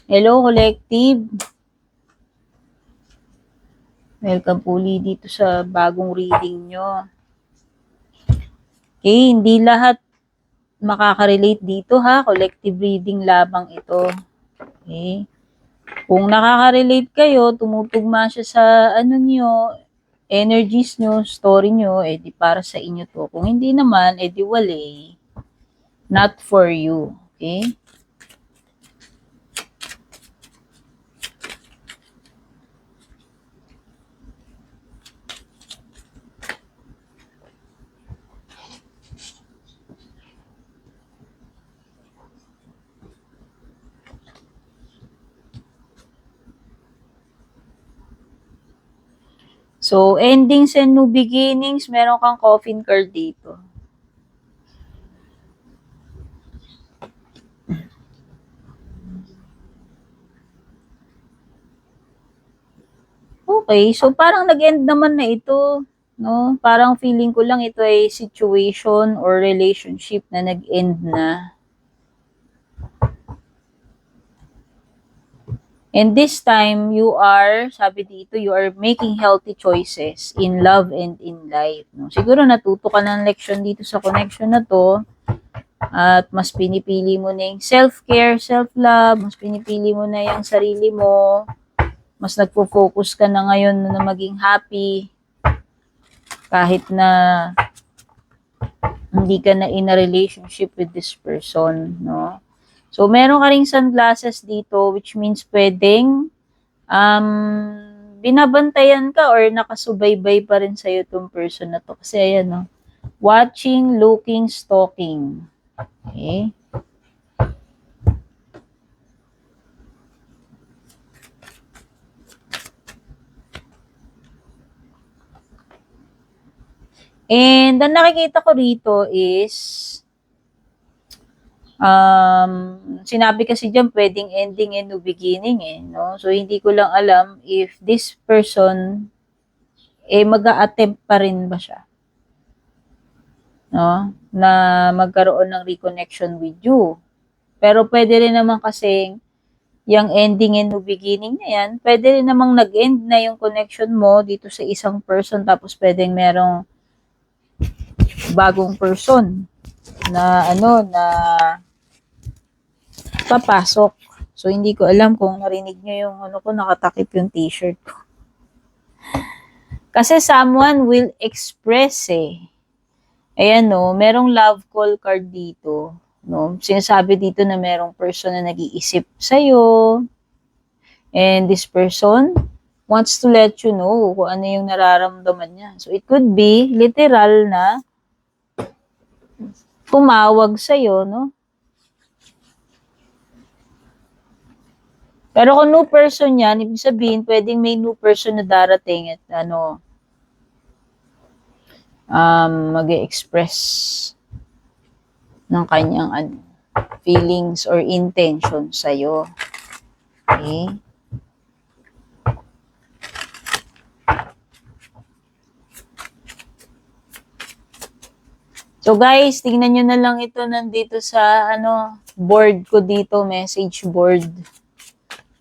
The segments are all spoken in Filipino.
Hello, collective. Welcome po ulit dito sa bagong reading nyo. Okay, hindi lahat makaka-relate dito ha. Collective reading lamang ito. Okay. Kung nakaka-relate kayo, tumutugma siya sa nyo, energies nyo, story nyo, di para sa inyo to. Kung hindi naman, di wala. Not for you. Okay? So, endings and new beginnings, meron kang coffin card dito. Okay, so parang nag-end naman na ito, no? Parang feeling ko lang ito ay situation or relationship na nag-end na. And this time, you are, sabi dito, you are making healthy choices in love and in life. No? Siguro natuto ka ng leksyon dito sa connection na to at mas pinipili mo na yung self-care, self-love, mas pinipili mo na yung sarili mo, mas nagpo-focus ka na ngayon na maging happy kahit na hindi ka na in a relationship with this person, no? So, meron ka ring sunglasses dito, which means pwedeng binabantayan ka or nakasubaybay pa rin sa'yo itong person na to. Kasi ayan, no? Watching, looking, stalking. Okay? And ang nakikita ko rito is sinabi kasi dyan, pwedeng ending and new beginning no? So, hindi ko lang alam if this person, mag-a-attempt pa rin ba siya, no? Na magkaroon ng reconnection with you. Pero pwede rin naman kasing, yung ending and new beginning na yan, pwede rin namang nag-end na yung connection mo dito sa isang person, tapos pwedeng merong bagong person na na papasok. So, hindi ko alam kung narinig nyo yung ko, nakatakip yung t-shirt ko. Kasi someone will express Ayan no, merong love call card dito. No? Sinasabi dito na merong person na nag-iisip sa'yo. And this person wants to let you know kung ano yung nararamdaman niya. So, it could be literal na tumawag sa'yo, no? Pero kung new person yan, ibig sabihin, pwedeng may new person na darating at mag-express ng kanyang feelings or intention sa'yo. Okay? So guys, tingnan nyo na lang ito nandito sa board ko dito, message board.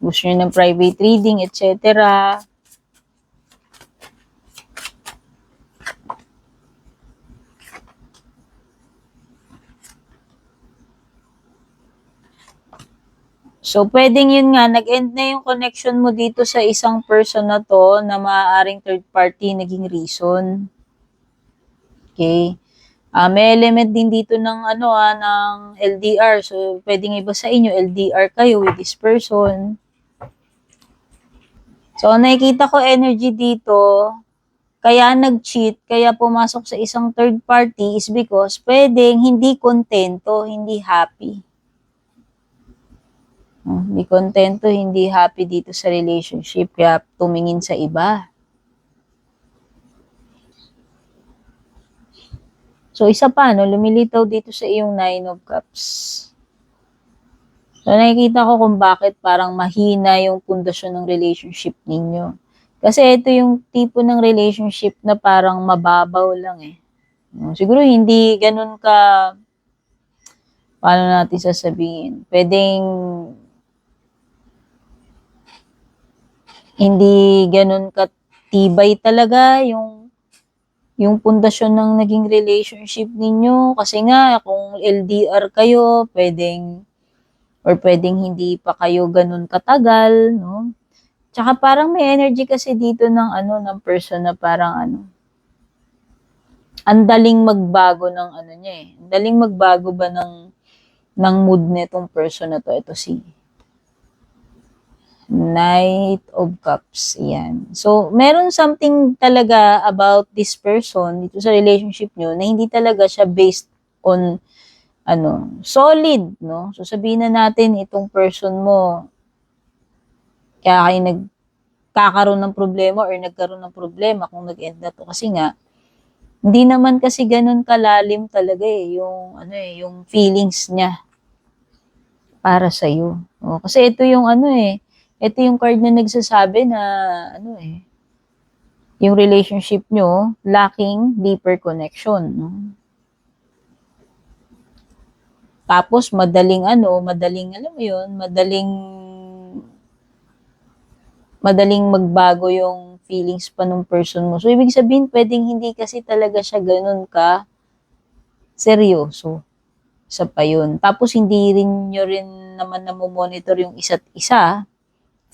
Gusto nyo ng private reading, etc. So, pwedeng yun nga, nag-end na yung connection mo dito sa isang person na to na maaaring third party naging reason. Okay? May element din dito ng ng LDR. So, pwedeng iba sa inyo, LDR kayo with this person. So, nakikita ko energy dito, kaya nag-cheat, kaya pumasok sa isang third party is because pwedeng hindi kontento, hindi happy. Hindi kontento, hindi happy dito sa relationship, kaya tumingin sa iba. So, isa pa, lumilitaw dito sa iyong 9 of Cups. So, nakikita ko kung bakit parang mahina yung pundasyon ng relationship ninyo. Kasi ito yung tipo ng relationship na parang mababaw lang Siguro hindi ganun ka, paano natin sasabihin, pwedeng hindi ganun katibay talaga yung pundasyon ng naging relationship ninyo. Kasi nga, kung LDR kayo, pwedeng hindi pa kayo ganun katagal, no? Tsaka parang may energy kasi dito ng person na parang ang daling magbago ng niya eh. Ang daling magbago ba ng mood nitong person na to. Ito si Knight of Cups. Yan. So, meron something talaga about this person dito sa relationship nyo na hindi talaga siya based on solid, no? So, sabihin na natin itong person mo kaya kayo nagkakaroon ng problema or nagkaroon ng problema kung nag-end na to kasi nga hindi naman kasi ganun kalalim talaga eh yung feelings niya para sa iyo. Kasi ito yung ito yung card na nagsasabi na yung relationship nyo lacking deeper connection, no? Tapos madaling alam mo yun, madaling magbago yung feelings pa ng person mo. So, ibig sabihin, pwedeng hindi kasi talaga siya ganun ka seryoso sa pa yun. Tapos, hindi rin nyo rin naman namomonitor yung isa't isa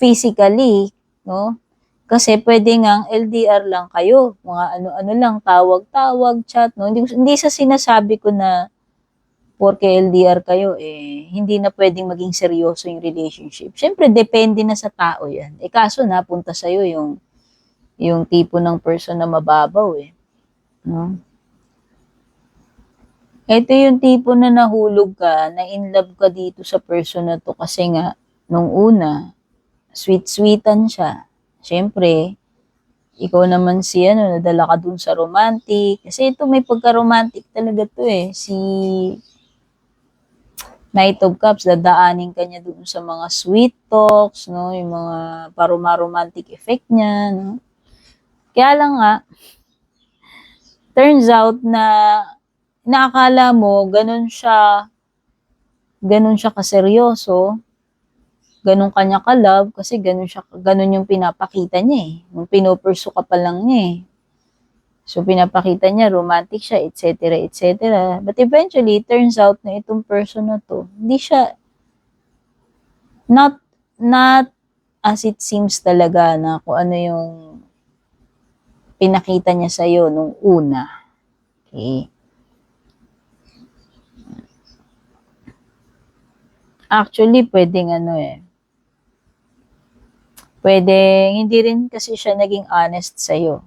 physically, no? Kasi pwede nga LDR lang kayo, mga ano-ano lang, tawag-tawag, chat, no? Hindi sa sinasabi ko na porke LDR kayo, hindi na pwedeng maging seryoso yung relationship. Siyempre, depende na sa tao yan. Kaso napunta sa'yo yung tipo ng person na mababaw, no? Ito yung tipo na nahulog ka, na in love ka dito sa person na to kasi nga, nung una, sweet-sweetan siya. Siyempre, ikaw naman nadala ka dun sa romantic. Kasi ito may pagka-romantic talaga to si Knight of Cups, dadaanin ka niya dun sa mga sweet talks, no? Yung mga paroma-romantic effect niya, no? Kaya lang nga, turns out na naakala mo, ganun siya kaseryoso, ganun kanya ka-love, kasi ganun yung pinapakita niya Yung pinupursu ka pa lang niya So, pinapakita niya, romantic siya, etc., etc. But eventually, it turns out na itong person na to, hindi siya, not as it seems talaga na kung ano yung pinakita niya sa'yo nung una. Okay. Actually, pwedeng pwedeng hindi rin kasi siya naging honest sa'yo.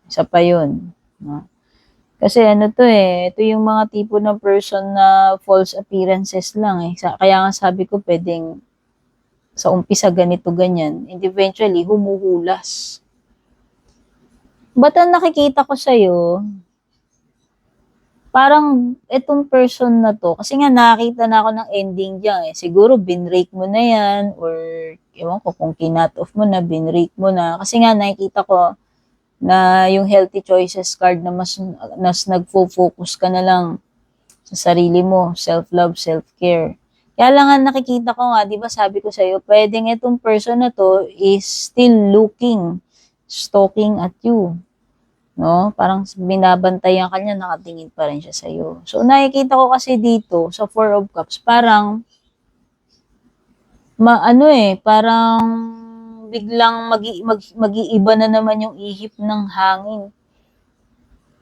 Isa pa yun. No? Kasi ito yung mga tipo ng person na false appearances lang Kaya nga sabi ko pwedeng sa umpisa ganito ganyan and eventually humuhulas. But ang nakikita ko sa'yo, parang itong person na to, kasi nga nakita na ako ng ending dyan Siguro binrake mo na yan or ewan ko kung kinat off mo na, binrake mo na. Kasi nga nakikita ko na yung healthy choices card na mas nagfo-focus ka na lang sa sarili mo, self-love, self-care. Kaya lang nga nakikita ko nga, di ba sabi ko sa'yo, pwedeng itong person na to is still stalking at you. No? Parang binabantayan ka niya, nakatingin pa rin siya sa'yo. So, nakikita ko kasi dito, sa Four of Cups, parang, parang biglang mag-iiba na naman yung ihip ng hangin.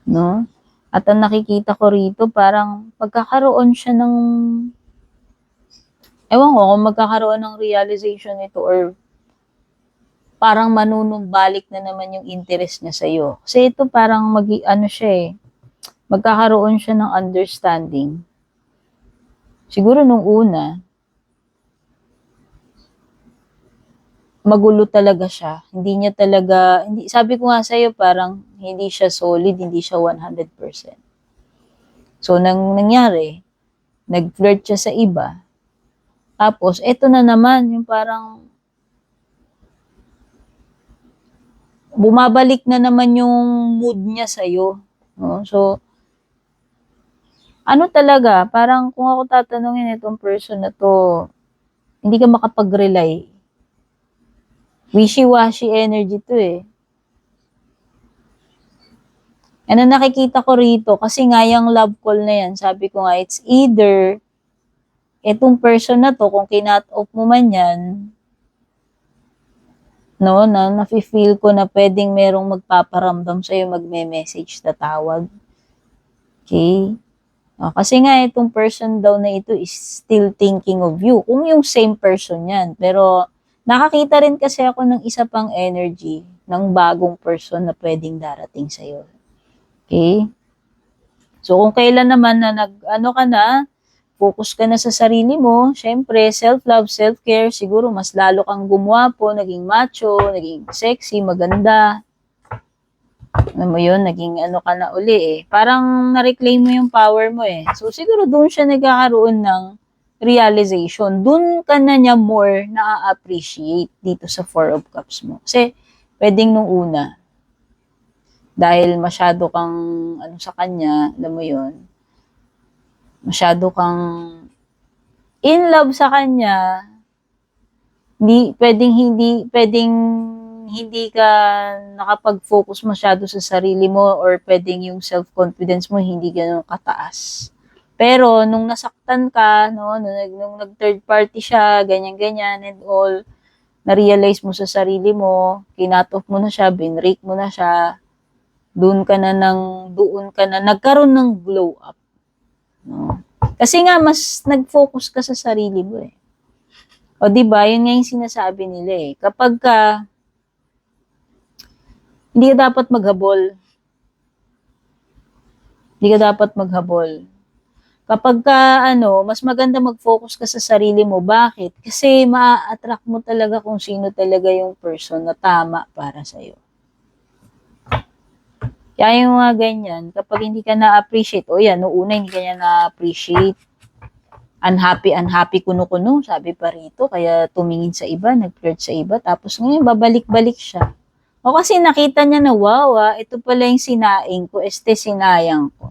No? At ang nakikita ko rito, parang pagkakaroon siya ng, ewan ko kung magkakaroon ng realization nito or parang manunumbalik na naman yung interest niya sa'yo. Kasi ito parang magkakaroon siya ng understanding. Siguro nung una, magulo talaga siya. Sabi ko nga sa'yo, parang hindi siya solid, hindi siya 100%. So, nangyari, nag-flirt siya sa iba. Tapos, eto na naman, yung parang, bumabalik na naman yung mood niya sa'yo. No? So, talaga, parang kung ako tatanungin itong person na to, hindi ka makapag-rely Wishy-washy energy to eh. Ano nakikita ko rito, kasi nga yung love call na yan, sabi ko nga, it's either, etong person na to, kung kinat off mo man yan, no, na nafe-feel ko na pwedeng merong magpaparamdam sa'yo, magme-message na tawag. Okay? Kasi nga, itong person daw na ito is still thinking of you. Kung yung same person yan. Pero, nakakita rin kasi ako ng isa pang energy ng bagong person na pwedeng darating sa'yo. Okay? So, kung kailan naman na focus ka na sa sarili mo, syempre, self-love, self-care, siguro mas lalo kang gumwapo, naging macho, naging sexy, maganda. Alam mo yun, naging ka na uli eh. Parang na-reclaim mo yung power mo eh. So, siguro doon siya nagkakaroon ng realization. Doon ka na niya more na-appreciate dito sa Four of Cups mo. Kasi, pwedeng nung una, dahil masyado kang, sa kanya, alam mo yun, masyado kang in love sa kanya, pwedeng hindi ka nakapag-focus masyado sa sarili mo or pwedeng yung self-confidence mo hindi ganoon kataas. Pero nung nasaktan ka, no, nung nag-third party siya, ganyan-ganyan and all, na-realize mo sa sarili mo, kinat-off mo na siya, binrake mo na siya, doon ka na nagkaroon ng glow up. No? Kasi nga, mas nag-focus ka sa sarili mo eh. O diba, yun nga yung sinasabi nila eh. Kapag ka, hindi ka dapat maghabol. Hindi ka dapat maghabol. Kapag ka, mas maganda mag-focus ka sa sarili mo. Bakit? Kasi ma-attract mo talaga kung sino talaga yung person na tama para sa'yo. Kaya yung mga ganyan, kapag hindi ka na-appreciate, noong una hindi ka niya na-appreciate, unhappy kuno-kuno, sabi pa rito, kaya tumingin sa iba, nag-flirt sa iba, tapos ngayon babalik-balik siya. O kasi nakita niya na, wow, ito pala yung sinaing ko, sinayang ko.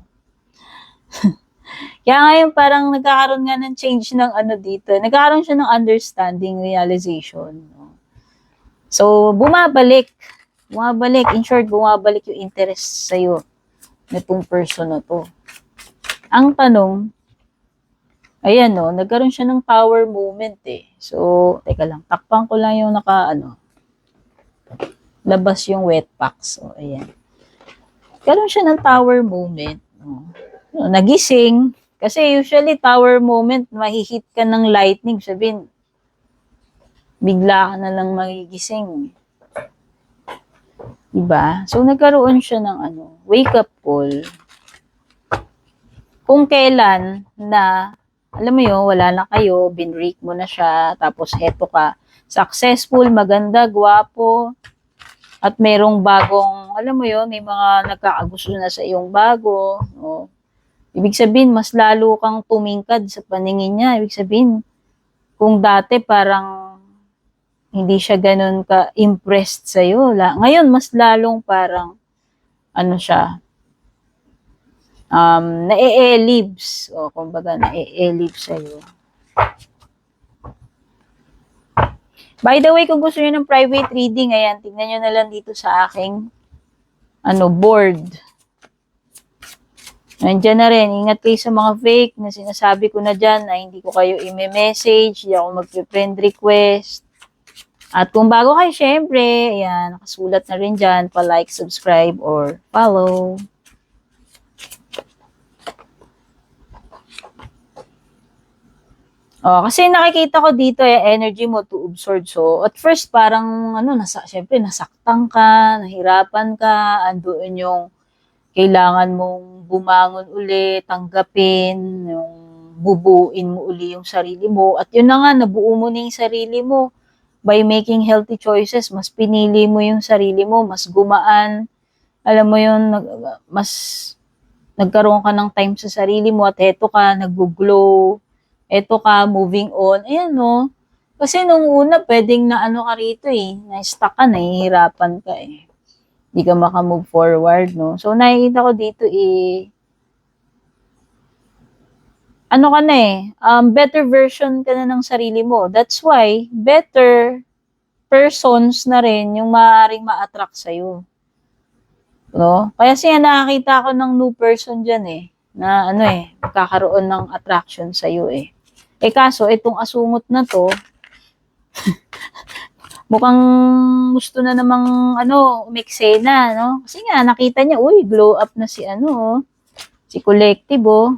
Kaya ngayon parang nagkakaroon nga ng change ng dito, nagkakaroon siya ng understanding, realization. No? So, bumabalik, in short, bumabalik yung interest sa'yo nitong person na to. Ang tanong, ayan no, nagkaroon siya ng power moment eh. So, teka lang, takpan ko lang yung labas yung wet pack. So, ayan. Nagkaroon siya ng tower moment. No? Nagising. Kasi usually, tower moment, mahihit ka ng lightning. Sabihin, bigla ka na lang magigising. Diba? So, nagkaroon siya ng wake up call. Kung kailan na alam mo yun, wala na kayo, binrake mo na siya, tapos heto ka, successful, maganda, gwapo, at merong bagong, alam mo yun, may mga nagkakagusto na sa iyong bago, no? Ibig sabihin, mas lalo kang tumingkad sa paningin niya. Ibig sabihin, kung dati parang hindi siya ganun ka-impressed sa'yo, ngayon, mas lalong parang, siya, na-e-elibs. O, kumbaga, na-e-elibs sa'yo. By the way, kung gusto niyo ng private reading, ayan, tingnan niyo na lang dito sa aking board. Nandiyan na rin. Ingat kayo sa mga fake na sinasabi ko na dyan na hindi ko kayo i-message, hindi ako mag-friend request. At kung bago kayo, syempre, ayan, nakasulat na rin dyan, pa-like, subscribe, or follow. Kasi nakikita ko dito energy mo to absorb. So, at first parang syempre nasaktan ka, nahirapan ka, andoon yung kailangan mong bumangon uli, tanggapin, yung bubuin mo uli yung sarili mo. At yun na nga, nabuo mo na yung sarili mo. By making healthy choices, mas pinili mo yung sarili mo, mas gumaan. Alam mo yun, mas nagkaroon ka ng time sa sarili mo at eto ka, nag-glow. Eto ka, moving on. Ayan, no? Kasi nung una, pwedeng na ka rito eh. Na-stuck ka, nahihirapan ka eh. Hindi ka makamove forward, no? So, nakikita ko dito ka na better version ka na ng sarili mo. That's why, better persons na rin yung maaaring ma-attract sa'yo. No? Kaya siya nakakita ako ng new person dyan eh, na ano eh, kakaroon ng attraction sa'yo eh. Eh kaso, itong asungot na to, mukhang gusto na namang ano, umeksena, no? Kasi nga, nakita niya, uy, glow up na si ano, oh, si Collective, oh.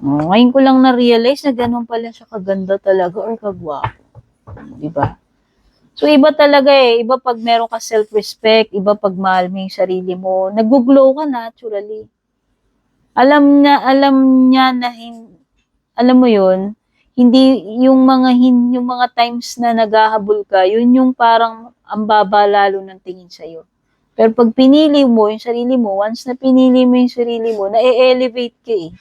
Oh, ngayon ko lang na-realize na ganun pala siya kaganda talaga or kagwapo. Diba? So, iba talaga eh. Iba pag meron ka self-respect, iba pag mahal mo yung sarili mo. Nag-glow ka naturally. Alam niya na, alam mo yun, hindi yung mga times na naghahabol ka, yun yung parang ang baba lalo ng tingin sa'yo. Pero pag pinili mo yung sarili mo, once na pinili mo yung sarili mo, na-elevate ka eh.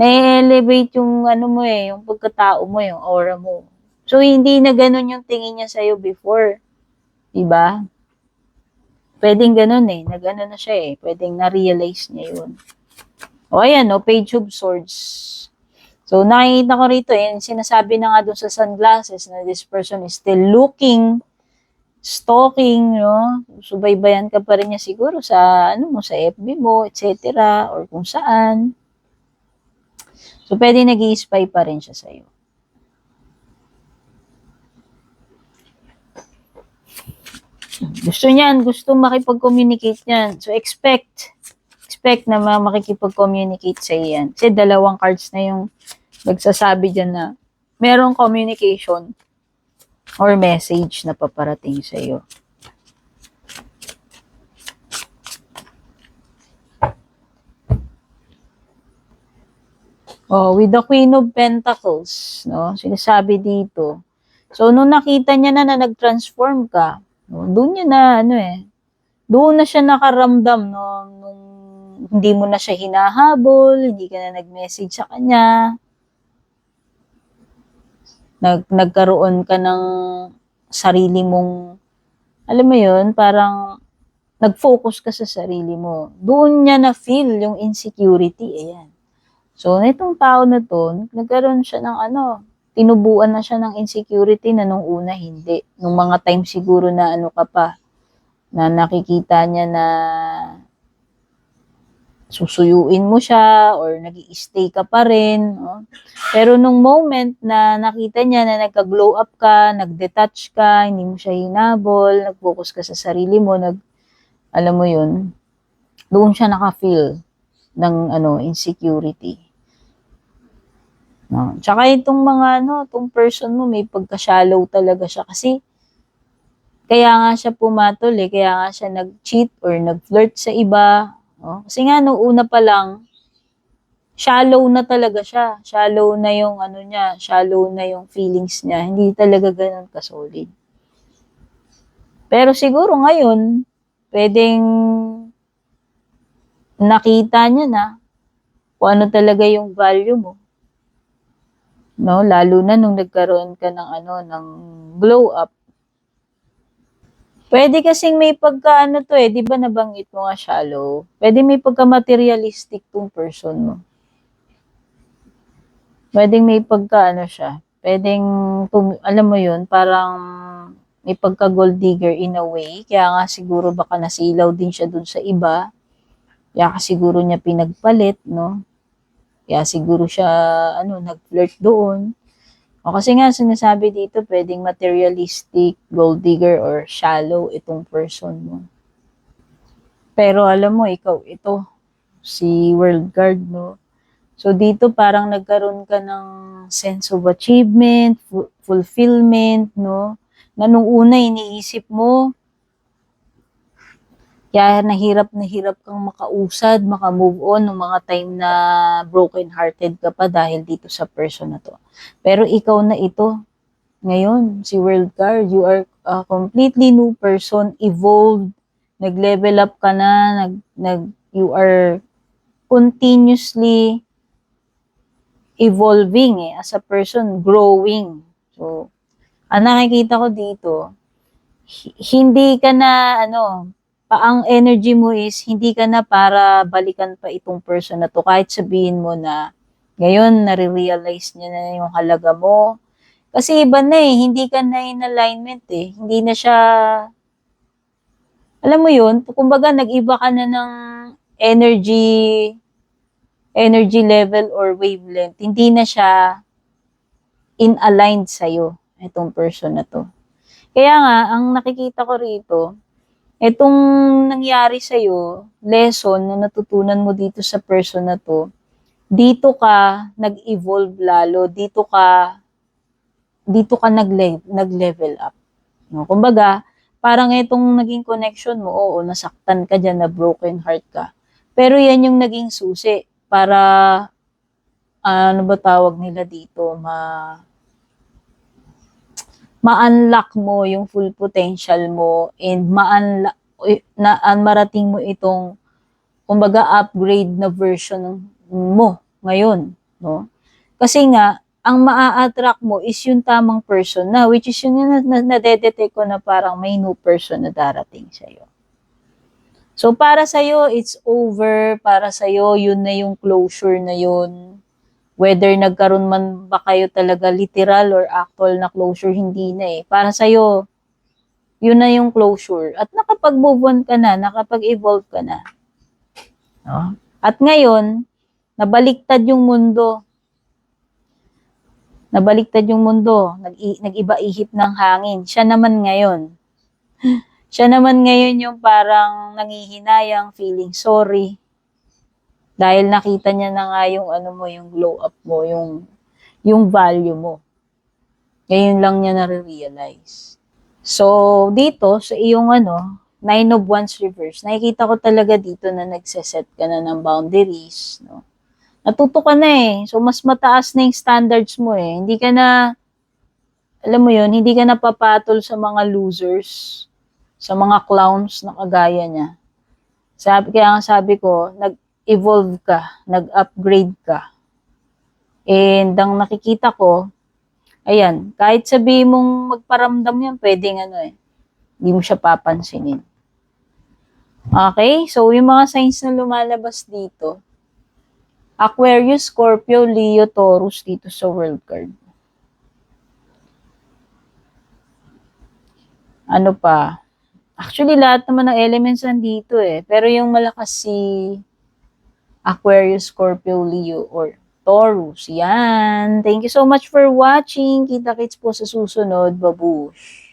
Na-elevate yung ano mo eh, yung pagkatao mo, yung aura mo. So, hindi na ganun yung tingin niya sa'yo before. Diba? Pwedeng ganun eh. Nag-ano na siya eh. Pwedeng na-realize niya yun. O ayan, no, Page of Swords. So, nakikita ko rito eh, sinasabi na nga doon sa sunglasses na this person is still looking, stalking, no? Subaybayan ka pa rin niya siguro sa, ano mo, sa FB mo, etc. or kung saan. So, pwede nag-i-spy pa rin siya sa'yo. Gusto makipag-communicate niyan. So, expect na makikipag-communicate sa iyan. Kasi dalawang cards na yung nagsasabi dyan na merong communication or message na paparating sa iyo. Oh, with the Queen of Pentacles, no? Sinasabi dito. So, nung nakita niya na nag-transform ka, no, doon niya na, doon na siya nakaramdam, no? Nung hindi mo na siya hinahabol, hindi ka na nag-message sa kanya, nagkaroon ka ng sarili mong, alam mo yun, parang nag-focus ka sa sarili mo. Doon niya na-feel yung insecurity, ayan. So, nitong tao na to, nagkaroon siya ng tinubuan na siya ng insecurity na nung una hindi. Nung mga time siguro na ka pa, na nakikita niya na susuyuin mo siya or nag-i-stay ka pa rin. No? Pero nung moment na nakita niya na nagka-glow up ka, nag-detach ka, hindi mo siya hinabol, nag-focus ka sa sarili mo, alam mo yun, doon siya naka-feel ng insecurity. No. Tsaka itong mga itong person mo may pagka-shallow talaga siya kasi kaya nga siya pumatol kaya nga siya nag-cheat or nag-flirt sa iba. No? Kasi nga nung una pa lang shallow na talaga siya. Shallow na yung niya, shallow na yung feelings niya. Hindi talaga ganoon ka-solid. Pero siguro ngayon, pwedeng nakita niya na kung ano talaga yung value mo. No, lalo na nung nagkaroon ka ng ng glow up. Pwede kasing may pagka to 'di ba nabanggit mo nga shallow. Pwede may pagka materialistic tong person mo. Pwedeng may pagka siya. Pwedeng alam mo 'yun, parang may pagka gold digger in a way. Kaya nga siguro baka nasilaw din siya dun sa iba. Kaya siguro niya pinagpalit, no? Kaya siguro siya, nag-flirt doon. O kasi nga, sinasabi dito, pwedeng materialistic, gold digger, or shallow itong person mo. Pero alam mo, ikaw, ito, si World Card, no? So, dito parang nagkaroon ka ng sense of achievement, fulfillment, no? Na nung una, iniisip mo, kaya nahirap kang makausad, makamove on ng mga time na broken-hearted ka pa dahil dito sa person na to. Pero ikaw na ito. Ngayon, si World Card, you are a completely new person, evolved, nag-level up ka na, you are continuously evolving as a person, growing. So, ang nakikita ko dito, hindi ka na, ang energy mo is hindi ka na para balikan pa itong person na to kahit sabihin mo na ngayon nare-realize niya na yung halaga mo, Kasi iba na eh, hindi ka na in alignment eh. Hindi na siya, alam mo yun, kumbaga nag-iba ka na ng energy, energy level or wavelength. Hindi na siya in-aligned sa'yo, itong person na to. Kaya nga, ang nakikita ko rito, itong nangyari sa'yo, lesson na natutunan mo dito sa person na to, dito ka nag-evolve lalo, dito ka nag-level up. No? Kumbaga, parang itong naging connection mo, oo, nasaktan ka dyan, na broken heart ka. Pero yan yung naging susi para, ano ba tawag nila dito, ma-unlock mo yung full potential mo and marating mo itong kumbaga upgrade na version mo ngayon, no? Kasi nga ang maa-attract mo is yung tamang person na, which is yun yung nadedetect ko na parang may new person na darating sa iyo. So para sa iyo it's over, para sa iyo yun na yung closure na yun. Whether nagkaroon man ba kayo talaga literal or actual na closure, hindi na eh. Para sa'yo, yun na yung closure. At nakapag-move on ka na, nakapag-evolve ka na. No? At ngayon, nabaliktad yung mundo. Nabaliktad yung mundo. Nag-iba ihip ng hangin. Siya naman ngayon. Siya naman ngayon yung parang nangihinayang, feeling sorry. Dahil nakita niya na nga yung ano mo, yung glow up mo, yung value mo. Ngayon lang niya na-realize. So, dito, sa iyong Nine of Wands reverse, nakikita ko talaga dito na nagseset ka na ng boundaries, no? Natuto ka na eh. So, mas mataas na yung standards mo eh. Hindi ka na, alam mo yun, hindi ka na papatol sa mga losers, sa mga clowns na kagaya niya. Kaya nga sabi ko, nag-evolve ka, nag-upgrade ka. And ang nakikita ko, ayan, kahit sabi mong magparamdam yan, pwedeng hindi mo siya papansinin. Okay? So, yung mga signs na lumalabas dito, Aquarius, Scorpio, Leo, Taurus dito sa world card. Ano pa? Actually, lahat naman ng elements nandito eh. Pero yung malakas si Aquarius, Scorpio, Leo, or Taurus. Yan. Thank you so much for watching. Kita-kits po sa susunod. Babush!